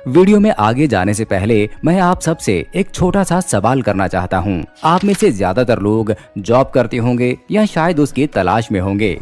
Video में आगे जाने से पहले मैं आप सबसे एक छोटा सा सवाल करना चाहता हूँ। आप में से ज्यादातर लोग जॉब करते होंगे या शायद उसकी तलाश में होंगे।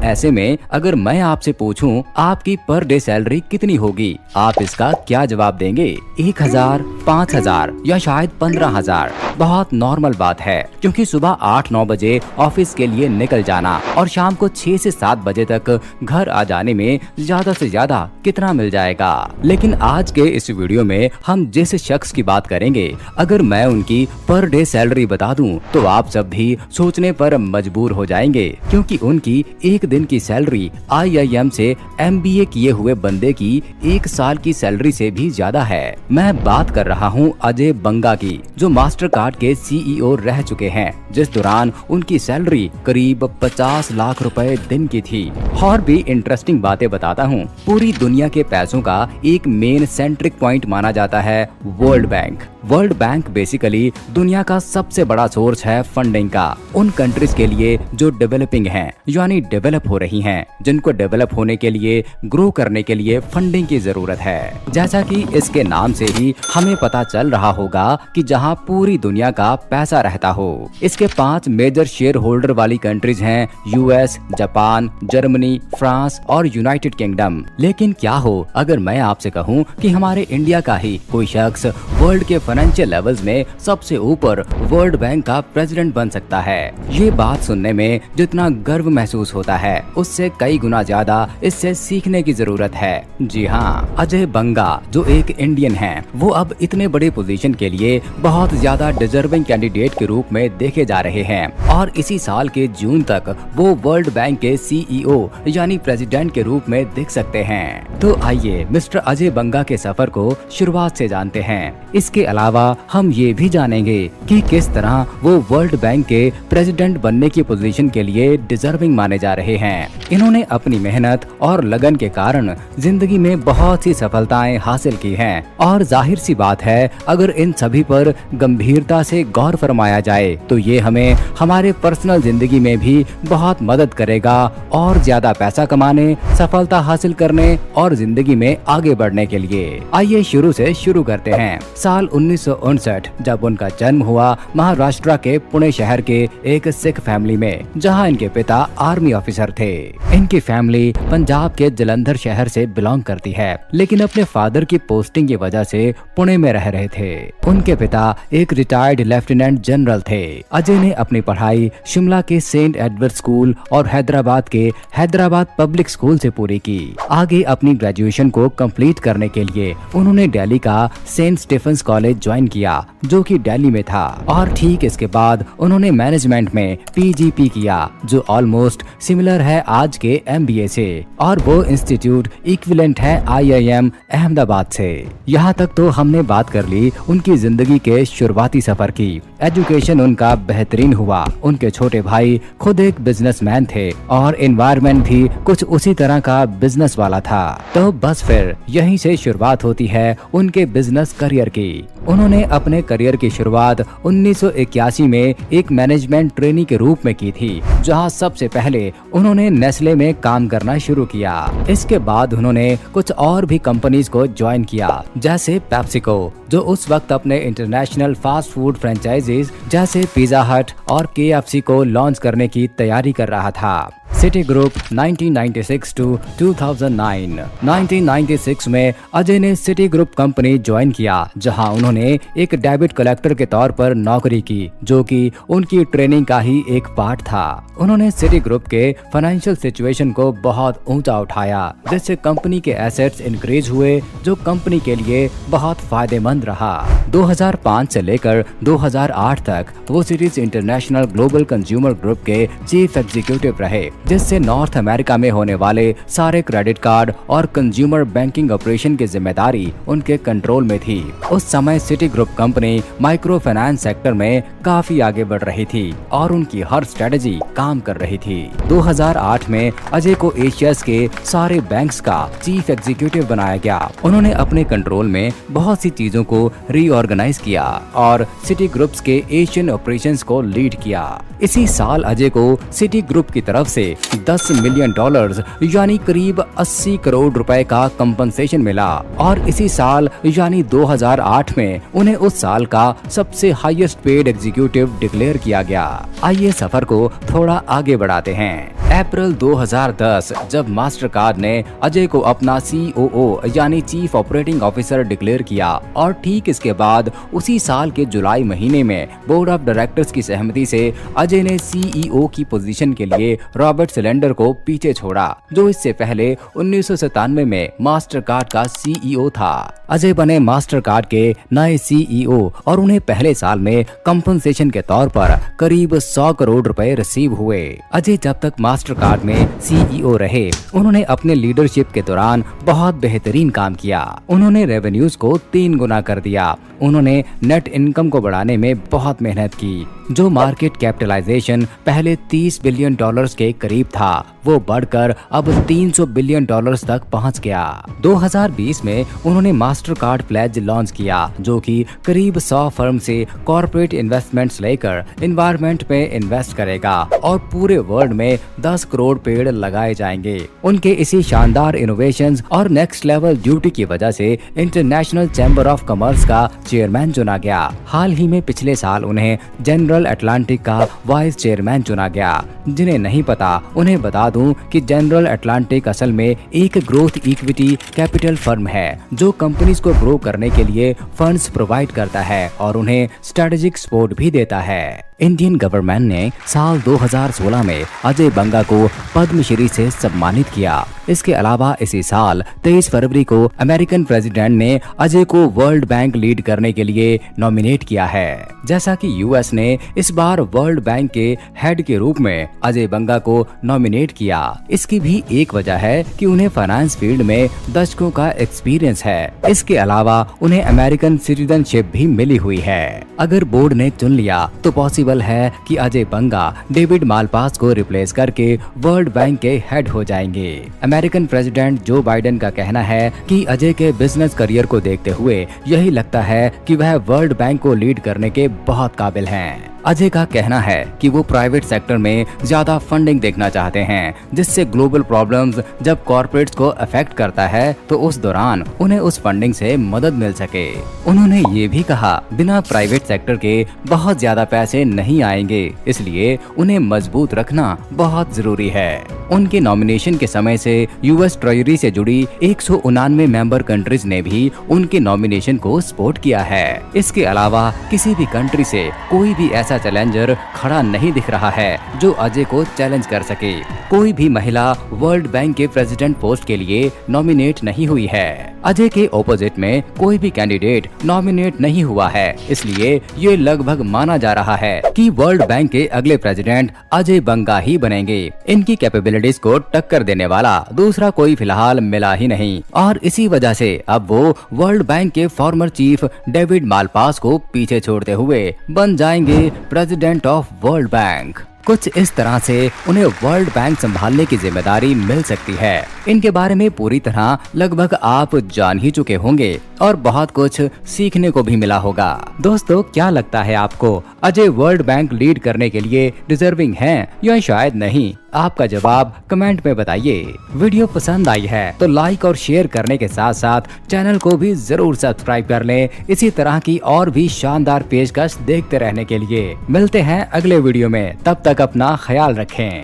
ऐसे में अगर मैं आपसे पूछूं आपकी पर डे सैलरी कितनी होगी, आप इसका क्या जवाब देंगे? 1000, 5000 या शायद 15000? बहुत नॉर्मल बात है, क्योंकि सुबह 8-9 बजे ऑफिस के लिए निकल जाना और शाम को 6 से 7 बजे तक घर आ जाने में ज्यादा से ज्यादा कितना मिल जाएगा। लेकिन आज के इस वीडियो में हम जिस शख्स की बात करेंगे, अगर मैं उनकी पर डे सैलरी बता दूं तो आप सब भी सोचने पर मजबूर हो जाएंगे, क्योंकि उनकी एक दिन की सैलरी IIM से MBA किए हुए बंदे की 1 साल की सैलरी से भी ज्यादा है। मैं बात कर रहा हूं अजय बंगा की, जो मास्टर कार्ड के CEO रह चुके हैं, जिस दौरान उनकी सैलरी करीब 50 लाख रुपए दिन की थी। और भी इंटरेस्टिंग बातें बताता हूं। पूरी दुनिया के पैसों का एक मेन सेंट्रिक पॉइंट माना जाता है world bank. World bank basically दुनिया का सबसे बड़ा सोर्स है फंडिंग का, उन कंट्रीज के लिए जो डेवलपिंग हैं, यानी डेवलप हो रही हैं, जिनको डेवलप होने के लिए, ग्रो करने के लिए फंडिंग की जरूरत है। जैसा कि इसके नाम से ही हमें पता चल रहा होगा कि जहां पूरी दुनिया का पैसा रहता हो। इसके 5 मेजर शेयर होल्डर वाली कंट्रीज हैं US, जापान, जर्मनी, फ्रांस और यूनाइटेड किंगडम। लेकिन क्या हो अगर मैं आपसे कहूं कि हमारे इंडिया का ही कोई शख्स वर्ल्ड के फाइनेंशियल लेवल्स में सबसे ऊपर वर्ल्ड बैंक का प्रेसिडेंट बन सकता है। ये बात सुनने में जितना गर्व महसूस होता है, उससे कई गुना ज्यादा इससे सीखने की जरूरत है। जी हाँ, अजय बंगा जो एक इंडियन हैं, वो अब इतने बड़े पोजीशन के लिए बहुत ज्यादा डिजर्विंग कैंडिडेट के रूप में देखे जा रहे हैं और इसी साल के जून तक वो वर्ल्ड बैंक के CEO यानी प्रेसिडेंट के रूप में दिख सकते हैं। तो आइए मिस्टर अजय बंगा के सफर को शुरुआत से जानते हैं। इसके अलावा हम ये भी जानेंगे कि किस तरह वो वर्ल्ड बैंक के प्रेसिडेंट बनने की पोजीशन के लिए डिजर्विंग माने जा रहे हैं। इन्होंने अपनी मेहनत और लगन के कारण जिंदगी में बहुत सी सफलताएं हासिल की हैं और जाहिर सी बात है, अगर इन सभी पर गंभीरता से गौर फरमाया जाए तो ये हमें हमारे पर्सनल जिंदगी में भी बहुत मदद करेगा और ज्यादा पैसा कमाने, सफलता हासिल करने और जिंदगी में आगे बढ़ने के लिए। आइए शुरू से शुरू करते हैं। साल 1959 जब उनका जन्म हुआ महाराष्ट्र के पुणे शहर के एक सिख फैमिली में, जहां इनके पिता आर्मी ऑफिसर थे। इनकी फैमिली पंजाब के जलंधर शहर से बिलोंग करती है, लेकिन अपने फादर की पोस्टिंग की वजह से पुणे में रह रहे थे। उनके पिता एक रिटायर्ड लेफ्टिनेंट जनरल थे। अजय ने अपनी पढ़ाई शिमला के सेंट एडवर्ड स्कूल और हैदराबाद के हैदराबाद पब्लिक स्कूल से पूरी की। आगे अपनी ग्रेजुएशन को कंप्लीट करने के लिए उन्होंने दिल्ली का सेंट स्टीफेंस कॉलेज ज्वाइन किया, जो कि दिल्ली में था, और ठीक इसके बाद उन्होंने मैनेजमेंट में PGP किया, जो ऑलमोस्ट सिमिलर है आज के MBA से, और वो इंस्टीट्यूट इक्विवेलेंट है IIM अहमदाबाद से। यहाँ तक तो हमने बात कर ली उनकी जिंदगी के शुरुआती सफर की। एजुकेशन उनका बेहतरीन हुआ। उनके छोटे भाई खुद एक बिजनेसमैन थे और एनवायरनमेंट भी कुछ उसी तरह का बिजनेस वाला था। तो बस फिर यहीं से शुरुआत होती है उनके बिजनेस करियर की। उन्होंने अपने करियर की शुरुआत 1981 में एक मैनेजमेंट ट्रेनी के रूप में की थी, जहां सबसे पहले उन्होंने नेस्ले में काम करना शुरू किया। इसके बाद उन्होंने कुछ और भी कंपनीज को ज्वाइन किया, जैसे पेप्सिको, जो उस वक्त अपने इंटरनेशनल फास्ट फूड फ्रेंचाइजीज जैसे पिज्जा हट और KFC को लॉन्च करने की तैयारी कर रहा था। City group 1996 to 2009। 1996 में अजय ने सिटी ग्रुप कंपनी ज्वाइन किया, जहां उन्होंने एक डेबिट कलेक्टर के तौर पर नौकरी की, जो कि उनकी ट्रेनिंग का ही एक पार्ट था। उन्होंने सिटी ग्रुप के फाइनेंशियल सिचुएशन को बहुत ऊंचा उठाया, जिससे कंपनी के एसेट्स इंक्रीज हुए, जो कंपनी के लिए बहुत फायदेमंद रहा। 2005 से लेकर 2008 तक वो cities international global consumer group के चीफ एग्जीक्यूटिव रहे, जिससे नॉर्थ अमेरिका में होने वाले सारे क्रेडिट कार्ड और कंज्यूमर बैंकिंग ऑपरेशन की जिम्मेदारी उनके कंट्रोल में थी। उस समय city group company micro finance sector में काफी आगे बढ़ रही थी और उनकी हर स्ट्रेटेजी काम कर रही थी। 2008 में अजय को एशियाज के सारे बैंक्स का चीफ एग्जीक्यूटिव बनाया गया। उन्होंने अपने कंट्रोल में बहुत सी चीजों को रीऑर्गेनाइज किया और सिटी ग्रुप्स के एशियन ऑपरेशंस को लीड किया। इसी साल अजय को सिटी ग्रुप की तरफ से से 10 मिलियन डॉलर्स यानी करीब 80 करोड़ रुपए का कंपनसेशन मिला और इसी साल यानी 2008 में उन्हें उस साल का सबसे हाईएस्ट पेड एग्जीक्यूटिव डिक्लेयर किया गया। आइए सफर को थोड़ा आगे बढ़ाते हैं। अप्रैल 2010 जब मास्टरकार्ड ने अजय को अपना COO यानी चीफ ऑपरेटिंग ऑफिसर डिक्लेयर किया और ठीक इसके बाद उसी साल के जुलाई महीने में बोर्ड ऑफ डायरेक्टर्स की सहमति से अजय ने CEO की पोजीशन के लिए रॉबर्ट सिलेंडर को पीछे छोड़ा, जो इससे पहले 1997 में मास्टरकार्ड का CEO था। अजय बने मास्टरकार्ड के नए CEO और उन्हें पहले साल में कंपनसेशन के तौर पर करीब 100 करोड़ रुपए रिसीव हुए। अजय जब तक मास्टरकार्ड में CEO रहे, उन्होंने अपने लीडरशिप के दौरान बहुत बेहतरीन काम किया। उन्होंने रेवेन्यूज को 3 गुना कर दिया। उन्होंने नेट इनकम को बढ़ाने में बहुत मेहनत की। जो मार्केट कैपिटलाइजेशन पहले 30 बिलियन डॉलर्स के करीब था, वो बढ़कर अब 300 बिलियन डॉलर्स तक पहुंच गया। 2020 में उन्होंने मास्टरकार्ड प्लेज लॉन्च किया, जो कि करीब 100 फर्म से कॉर्पोरेट इन्वेस्टमेंट्स लेकर एनवायरनमेंट पे इन्वेस्ट करेगा और पूरे वर्ल्ड में 10 करोड़ पेड़ लगाए जाएंगे। उनके इसी शानदार इनोवेशंस और नेक्स्ट लेवल ड्यूटी की वजह से इंटरनेशनल चैम्बर ऑफ कॉमर्स का चेयरमैन चुना गया। हाल ही में पिछले साल उन्हें जनरल अटलांटिक का वाइस चेयरमैन चुना गया। जिन्हें नहीं पता उन्हें बता दूं कि जनरल अटलांटिक असल में एक ग्रोथ इक्विटी कैपिटल फर्म है, जो कंपनीज को ग्रो करने के लिए फंड्स प्रोवाइड करता है और उन्हें स्ट्रेटेजिक सपोर्ट भी देता है। इंडियन गवर्नमेंट ने साल 2016 में अजय बंगा को पद्मश्री से सम्मानित किया। इसके अलावा इसी साल 23 फरवरी को अमेरिकन प्रेसिडेंट ने अजय को वर्ल्ड बैंक लीड करने के लिए नॉमिनेट किया है। जैसा कि यूएस ने इस बार वर्ल्ड बैंक के हेड के रूप में अजय बंगा को नॉमिनेट किया। इसकी भी एक वजह है कि उन्हें फाइनेंस फील्ड में दशकों का एक्सपीरियंस है। इसके अलावा उन्हें अमेरिकन सिटीजनशिप भी मिली हुई है। अगर बोर्ड ने चुन लिया तो पॉसिबल है कि अजय बंगा डेविड मालपास को रिप्लेस करके वर्ल्ड बैंक के हेड हो जाएंगे। अमेरिकन प्रेसिडेंट जो बाइडेन का कहना है कि अजय के बिजनेस करियर को देखते हुए यही लगता है कि वह वर्ल्ड बैंक को लीड करने के बहुत काबिल हैं। अजय का कहना है कि वो प्राइवेट सेक्टर में ज्यादा फंडिंग देखना चाहते हैं, जिससे ग्लोबल प्रॉब्लम्स जब कॉर्पोरेट्स को अफेक्ट करता है तो उस दौरान उन्हें उस फंडिंग से मदद मिल सके। उन्होंने ये भी कहा, बिना प्राइवेट सेक्टर के बहुत ज्यादा पैसे नहीं आएंगे, इसलिए उन्हें मजबूत रखना बहुत जरूरी है। उनके नॉमिनेशन के समय से यूएस ट्रेजरी से जुड़ी 199 मेंबर कंट्रीज ने भी उनके नॉमिनेशन को सपोर्ट किया है। इसके अलावा किसी भी कंट्री से कोई भी ऐसा चैलेंजर खड़ा नहीं दिख रहा है जो अजय को चैलेंज कर सके। कोई भी महिला वर्ल्ड बैंक के प्रेसिडेंट पोस्ट के लिए नॉमिनेट नहीं हुई है। अजय के ऑपोजिट में कोई भी कैंडिडेट नॉमिनेट नहीं हुआ है, इसलिए ये लगभग माना जा रहा है कि वर्ल्ड बैंक के अगले प्रेसिडेंट अजय बंगा ही बनेंगे। इनकी कैपेबिलिटीज को टक्कर देने वाला दूसरा कोई फिलहाल मिला ही नहीं और इसी वजह से अब वो वर्ल्ड बैंक के फॉर्मर चीफ डेविड मालपास को पीछे छोड़ते हुए बन जाएंगे प्रेसिडेंट ऑफ वर्ल्ड बैंक। कुछ इस तरह से उन्हें वर्ल्ड बैंक संभालने की जिम्मेदारी मिल सकती है। इनके बारे में पूरी तरह लगभग आप जान ही चुके होंगे और बहुत कुछ सीखने को भी मिला होगा। दोस्तों, क्या लगता है आपको, अजय वर्ल्ड बैंक लीड करने के लिए डिजर्विंग हैं या शायद नहीं? आपका जवाब कमेंट में बताइए। वीडियो पसंद आई है तो लाइक और शेयर करने के साथ साथ चैनल को भी जरूर सब्सक्राइब कर लें। इसी तरह की और भी शानदार पेशकश देखते रहने के लिए मिलते हैं अगले वीडियो में। तब तक अपना ख्याल रखें।